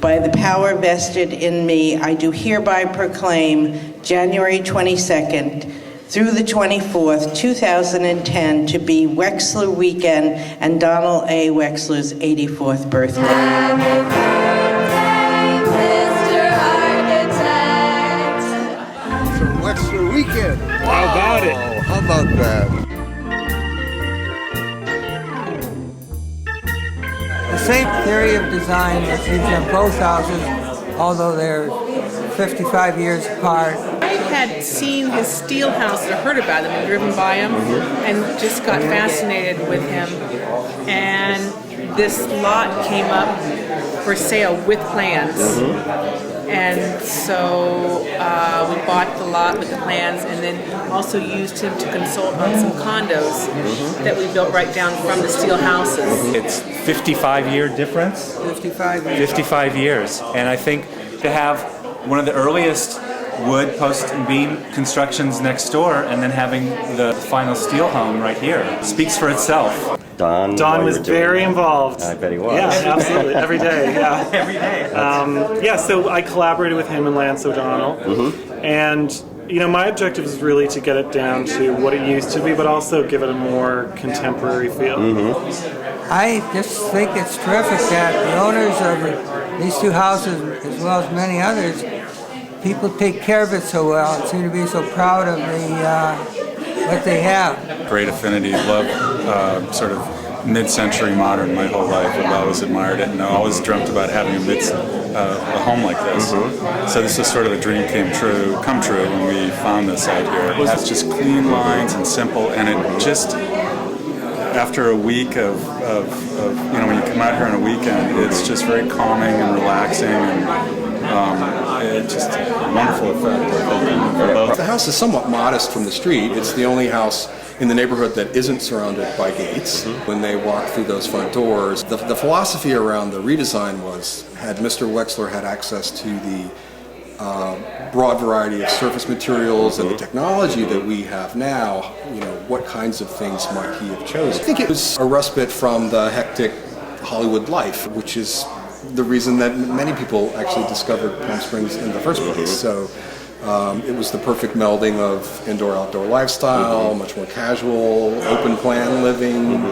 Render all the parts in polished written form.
By the power vested in me, I do hereby proclaim January 22nd through the 24th, 2010 to be Wexler Weekend and Donald A. Wexler's 84th birthday. Happy birthday, Mr. Architect. From Wexler Weekend. How about it? How about that? The same theory of design is used on both houses, although they're 55 years apart. I had seen his steel house and heard about him and driven by him and just got fascinated with him. And this lot came up for sale with plans. And so we bought the lot with the plans and then also used him to consult on some condos that we built right down from the steel houses. It's 55-year difference. 55 years. 55 years. And I think to have one of the earliest wood post and beam constructions next door and then having the final steel home right here speaks for itself. Don was very involved. I bet he was. Yeah, absolutely. Every day, yeah. Every day. So I collaborated with him and Lance O'Donnell. And, my objective is really to get it down to what it used to be, but also give it a more contemporary feel. I just think it's terrific that the owners of these two houses, as well as many others, people take care of it so well and seem to be so proud of what they have. Great affinity, love sort of mid-century modern my whole life. I've always admired it and I always dreamt about having a home like this. So this is sort of a dream come true when we found this out here. It has just clean lines and simple, and it just, after a week of when you come out here on a weekend, it's just very calming and relaxing, and it's just a wonderful effect. The house is somewhat modest from the street. It's the only house in the neighborhood that isn't surrounded by gates. When they walk through those front doors, the philosophy around the redesign was, had Mr. Wexler had access to the broad variety of surface materials and the technology that we have now, what kinds of things might he have chosen? I think it was a respite from the hectic Hollywood life, which is the reason that many people actually discovered Palm Springs in the first place. So it was the perfect melding of indoor-outdoor lifestyle, much more casual, open-plan living,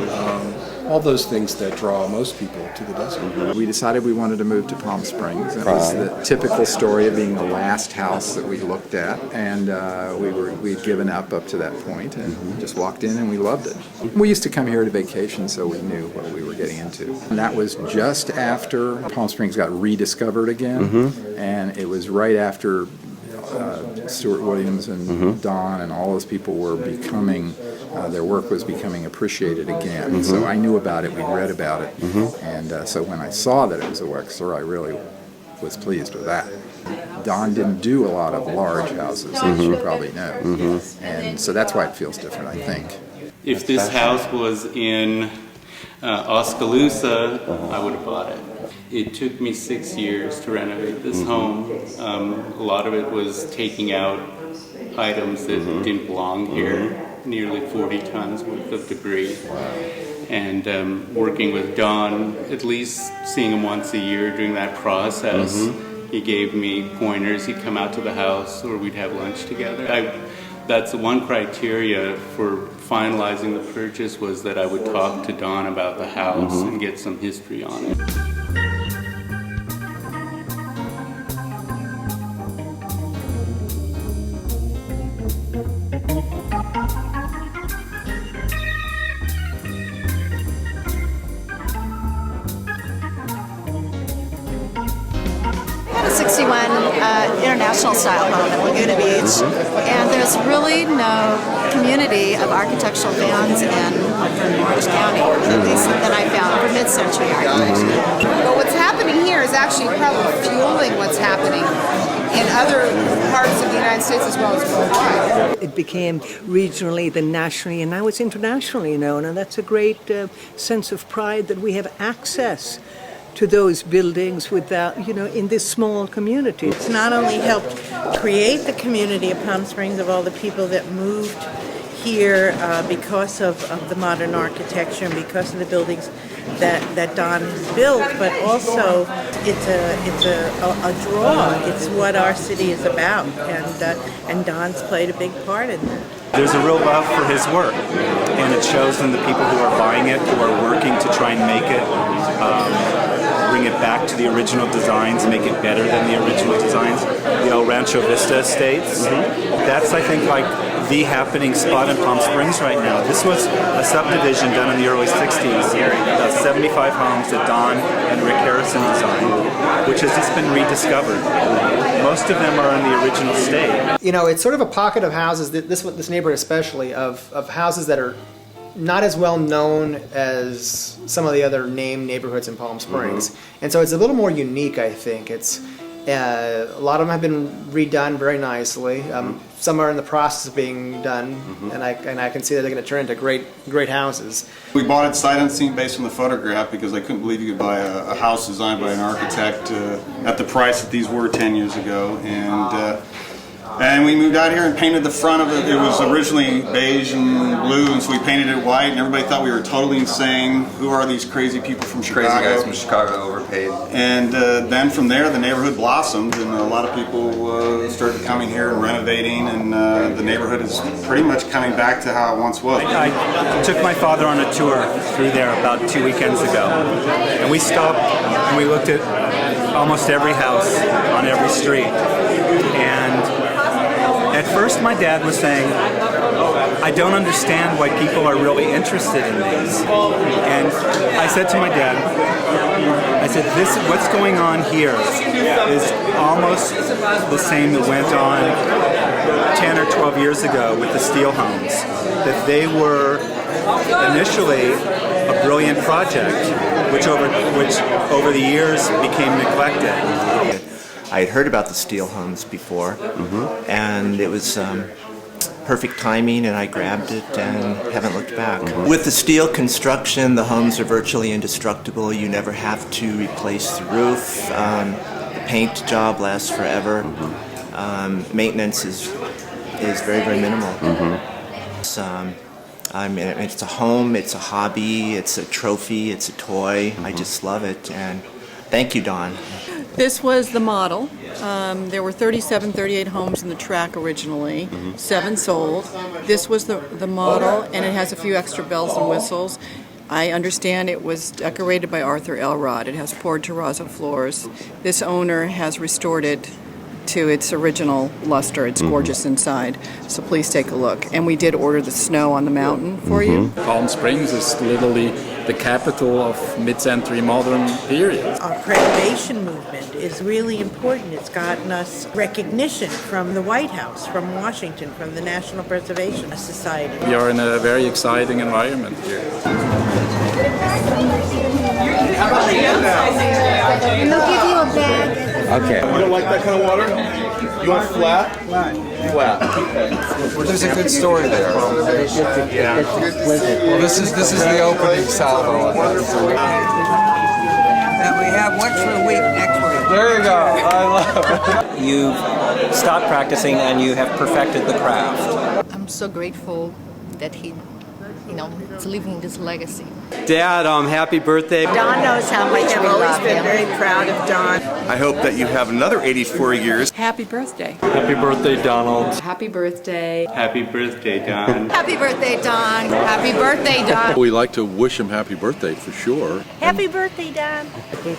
all those things that draw most people to the desert. We decided we wanted to move to Palm Springs. It was the typical story of being the last house that we looked at, and we'd given up to that point and just walked in and we loved it. We used to come here to vacation, so we knew what we were getting into. And that was just after Palm Springs got rediscovered again, and it was right after Stuart Williams and Don and all those people were becoming, their work was becoming appreciated again. So I knew about it, we'd read about it, and so when I saw that it was a Wexler, I really was pleased with that. Don didn't do a lot of large houses, as you probably know, and so that's why it feels different, I think. If this house was in Oskaloosa, I would have bought it. It took me 6 years to renovate this home. A lot of it was taking out items that didn't belong here, nearly 40 tons worth of debris. And working with Don, at least seeing him once a year during that process, he gave me pointers. He'd come out to the house or we'd have lunch together. That's the one criteria for finalizing the purchase, was that I would talk to Don about the house and get some history on it. A 61 international style home in Laguna Beach, and there's really no community of architectural fans in Orange County, at least that I found for mid-century architecture. But what's happening here is actually probably fueling what's happening in other parts of the United States as well as worldwide. It became regionally, then nationally, and now it's internationally known, and that's a great sense of pride that we have access to those buildings without, in this small community. It's not only helped create the community of Palm Springs, of all the people that moved here because of the modern architecture and because of the buildings, that Don has built, but also it's a draw. It's what our city is about, and Don's played a big part in that. There's a real love for his work, and it shows in the people who are buying it, who are working to try and make it, bring it back to the original designs, make it better than the original designs. The old Rancho Vista estates. That's, I think, like the happening spot in Palm Springs right now. This was a subdivision done in the early 60s, 75 homes that Don and Rick Harrison designed, which has just been rediscovered. Most of them are in the original state. You know, it's sort of a pocket of houses, this neighborhood especially, of houses that are not as well known as some of the other named neighborhoods in Palm Springs. And so it's a little more unique, I think. It's a lot of them have been redone very nicely. Some are in the process of being done, and I can see that they're going to turn into great houses. We bought it sight unseen based on the photograph because I couldn't believe you could buy a house designed by an architect at the price that these were 10 years ago. And we moved out here and painted the front of it. It was originally beige and blue, and so we painted it white, and everybody thought we were totally insane. Who are these crazy people from Chicago? Crazy guys from Chicago, overpaid. And then from there, the neighborhood blossomed, and a lot of people started coming here and renovating, and the neighborhood is pretty much coming back to how it once was. I took my father on a tour through there about 2 weekends ago, and we stopped and we looked at almost every house on every street. And at first, my dad was saying, I don't understand why people are really interested in these. And I said to my dad, what's going on here is almost the same that went on 10 or 12 years ago with the steel homes. That they were initially a brilliant project, which over the years became neglected. I had heard about the steel homes before, and it was perfect timing, and I grabbed it and haven't looked back. With the steel construction, the homes are virtually indestructible. You never have to replace the roof. The paint job lasts forever. Maintenance is very, very minimal. It's a home, it's a hobby, it's a trophy, it's a toy. I just love it, and thank you, Don. This was the model. There were 38 homes in the track originally. 7 sold. This was the model, and it has a few extra bells and whistles. I understand it was decorated by Arthur Elrod. It has poured terrazzo floors. This owner has restored it to its original luster. It's gorgeous inside, so please take a look. And we did order the snow on the mountain for you. Palm Springs is literally the capital of mid-century modern period. Our preservation movement is really important. It's gotten us recognition from the White House, from Washington, from the National Preservation Society. We are in a very exciting environment here. We'll give you a bag. Okay. You don't like that kind of water? You want flat? Flat. Okay. There's a good story there. Yeah. Well, this is the opening salvo. And we have Wexler Week next week. There you go. I love it. You've stopped practicing and you have perfected the craft. I'm so grateful that he, is leaving this legacy. Dad, happy birthday. Don knows how much we love him. Very proud of Don. I hope that you have another 84 years. Happy birthday. Happy birthday, Donald. Happy birthday. Happy birthday, Don. Happy birthday, Don. Happy birthday, Don. We like to wish him happy birthday for sure. Happy birthday, Don.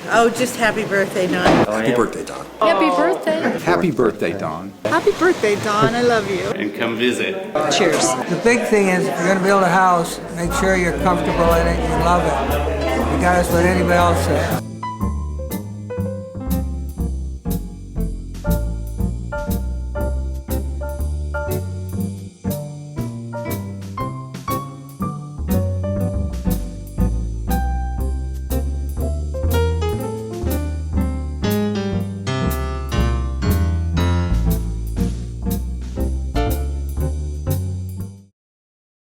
Oh, just happy birthday, Don. Happy birthday, Don. Happy birthday. Happy birthday, Don. Happy birthday, Don. I love you. And come visit. Cheers. The big thing is, if you're going to build a house, make sure you're comfortable in it, you love it. Regardless of what anybody else says.